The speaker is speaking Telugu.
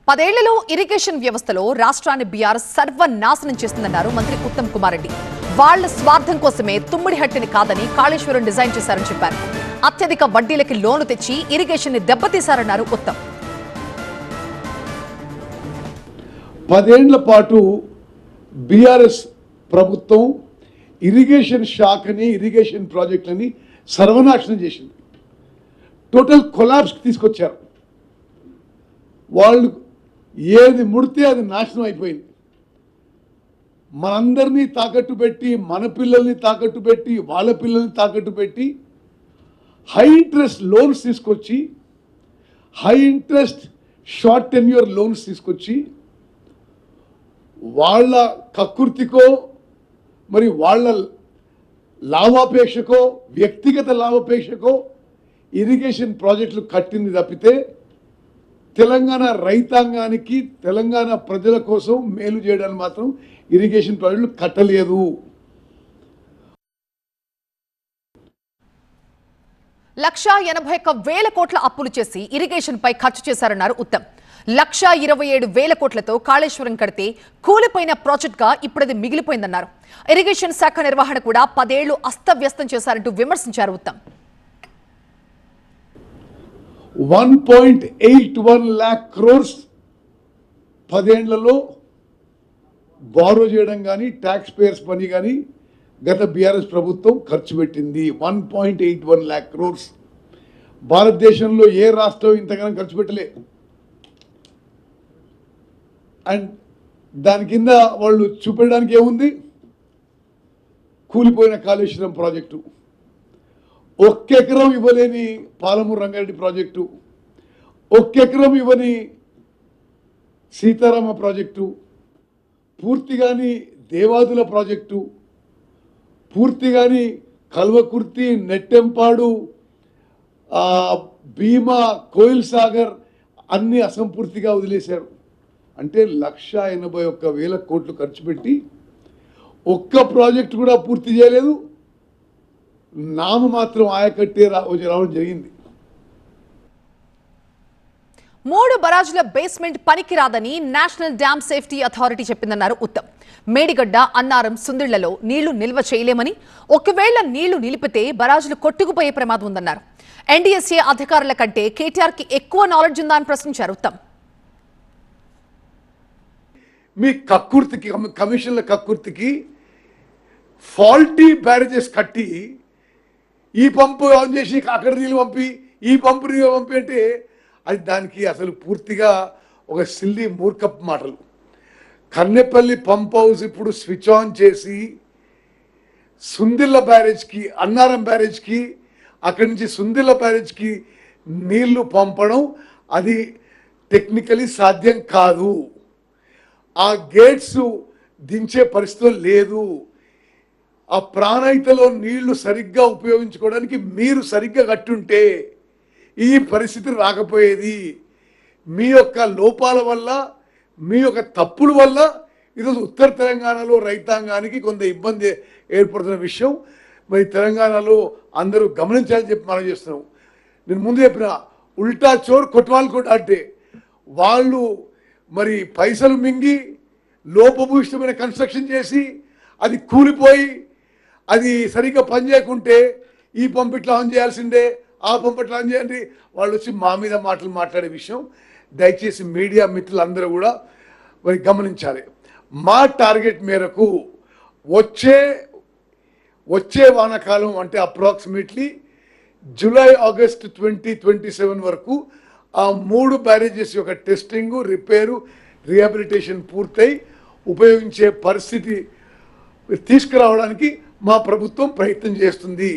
10 ఏళ్లలో ఇరిగేషన్ వ్యవస్థలో రాష్ట్రాన్ని బీఆర్ఎస్ సర్వనాశనం చేస్తుందన్నారు మంత్రి ఉత్తమ్ కుమార్ రెడ్డి. వాళ్ల స్వార్థం కోసమే తుమ్మిడిహట్టిని కాదని కాళేశ్వరం డిజైన్ చేశారని చెప్పారు. అత్యధిక వడ్డీలకి లోను తెచ్చి ఇరిగేషన్ ని దెబ్బతీశారన్నారు ఉత్తమ్. 10 ఏళ్ల పాటు బీఆర్ఎస్ ప్రభుత్వం ఇరిగేషన్ శాఖని ఇరిగేషన్ ప్రాజెక్టులని సర్వనాశనం చేసింది. టోటల్ కొలాప్స్ తీసుకొచ్చారు. వాళ్ళు ఏది ముడితే అది నాశనం అయిపోయింది. మనందరినీ తాకట్టు పెట్టి, మన పిల్లల్ని తాకట్టు పెట్టి, వాళ్ళ పిల్లల్ని తాకట్టు పెట్టి హై ఇంట్రెస్ట్ లోన్స్ తీసుకొచ్చి, high interest short tenure loans తీసుకొచ్చి వాళ్ళ కకృతికో మరి వాళ్ళ లాభాపేక్షకో వ్యక్తిగత లాభాపేక్షకో ఇరిగేషన్ ప్రాజెక్టులు కట్టింది తప్పితే తెలంగాణ రైతాంగానికి, తెలంగాణ ప్రజల కోసం మేలు చేయడానికి మాత్రం ఇరిగేషన్ ప్రాజెక్టులు కట్టలేదు. 1,81,000 కోట్ల అప్పులు చేసి ఇరిగేషన్ పై ఖర్చు చేశారన్నారు ఉత్తమ్. 1,27,000 కోట్లతో కాళేశ్వరం కడితే కూలిపోయిన ప్రాజెక్ట్ గా ఇప్పుడది మిగిలిపోయిందన్నారు. ఇరిగేషన్ శాఖ నిర్వహణ కూడా 10 ఏళ్లు అస్తవ్యస్తం చేశారంటూ విమర్శించారు ఉత్తమ్. 1.81 lakh crores 10 ఏళ్లలో బారో చేయడం కానీ, ట్యాక్స్ పేయర్స్ పని కానీ గత బీఆర్ఎస్ ప్రభుత్వం ఖర్చు పెట్టింది. 1.81 lakh crores. భారతదేశంలో ఏ రాష్ట్రం ఇంతగానో ఖర్చు పెట్టలే. అండ్ దాని కింద వాళ్ళు చూపెట్టడానికి ఏముంది? కూలిపోయిన కాళేశ్వరం ప్రాజెక్టు, 1 ఎకరం ఇవ్వలేని పాలమూరు రంగారెడ్డి ప్రాజెక్టు, 1 ఎకరం ఇవ్వని సీతారామ ప్రాజెక్టు, పూర్తిగాని దేవాదుల ప్రాజెక్టు, పూర్తిగాని కల్వకుర్తి, నెట్టెంపాడు, భీమా, కోయిల్ సాగర్ అన్నీ అసంపూర్తిగా వదిలేశారు. అంటే 1,81,000 కోట్లు ఖర్చు పెట్టి ఒక్క ప్రాజెక్టు కూడా పూర్తి చేయలేదు. నామ మాత్రం ఆయకట్టే రావడం జరిగింది. 3 బరాజుల బేస్మెంట్ పనికిరాదని నేషనల్ డ్యామ్ సేఫ్టీ అథారిటీ చెప్పిందన్నారు ఉత్తమ్. మేడిగడ్డ, అన్నారం, సుందిళ్లలో నీళ్లు నిల్వ చేయలేమని, ఒకవేళ నీళ్లు నిలిపితే బరాజులు కొట్టుకుపోయే ప్రమాదం ఉందన్నారు. ఎన్డీఎస్ఏ అధికారుల కంటే కేటీఆర్ కి ఎక్కువ నాలెడ్జ్ ఉందా అని ప్రశ్నించారు ఉత్తమ్. మీ కక్కుర్తికి, కమిషన్ల కక్కుర్తికి ఫాల్టీ బ్యారేజెస్ కట్టి ఈ పంపు ఆన్ చేసి అక్కడ నీళ్ళు పంపి, ఈ పంపు నీళ్ళు పంపి అంటే అది దానికి అసలు పూర్తిగా ఒక సిల్లీ మూర్ఖపు మాటలు. కన్నెపల్లి పంప్ హౌస్ ఇప్పుడు స్విచ్ ఆన్ చేసి సుందిళ్ళ బ్యారేజ్కి, అన్నారం బ్యారేజ్కి, అక్కడి నుంచి సుందిళ్ళ బ్యారేజ్కి నీళ్లు పంపడం అది టెక్నికలీ సాధ్యం కాదు. ఆ గేట్స్ దించే పరిస్థితి లేదు. ఆ ప్రాణహితలో నీళ్లు సరిగ్గా ఉపయోగించుకోవడానికి మీరు సరిగ్గా కట్టుంటే ఈ పరిస్థితి రాకపోయేది. మీ యొక్క లోపాల వల్ల, మీ యొక్క తప్పుల వల్ల ఈరోజు ఉత్తర తెలంగాణలో రైతాంగానికి కొంత ఇబ్బంది ఏర్పడుతున్న విషయం మరి తెలంగాణలో అందరూ గమనించాలని చెప్పి మనం చేస్తున్నాం. నేను ముందు చెప్పిన ఉల్టా చోర్ కొట్వాల్ కోట్ అంటే వాళ్ళు మరి పైసలు మింగి లోపభూయిష్టమైన కన్స్ట్రక్షన్ చేసి అది కూలిపోయి అది సరిగ్గా పనిచేయకుంటే ఈ పంపు ఇట్లా ఆన్ చేయాల్సిందే, ఆ పంపు ఇట్లా ఆన్ చేయండి, వాళ్ళు వచ్చి మా మీద మాటలు మాట్లాడే విషయం దయచేసి మీడియా మిత్రులందరూ కూడా మరి గమనించాలి. మా టార్గెట్ మేరకు వచ్చే వానాకాలం అంటే అప్రాక్సిమేట్లీ జూలై, ఆగస్ట్ 2027 వరకు ఆ 3 బ్యారేజెస్ యొక్క టెస్టింగు, రిపేరు, రీహాబిలిటేషన్ పూర్తయి ఉపయోగించే పరిస్థితి తీసుకురావడానికి మా ప్రభుత్వం ప్రయత్నం చేస్తుంది.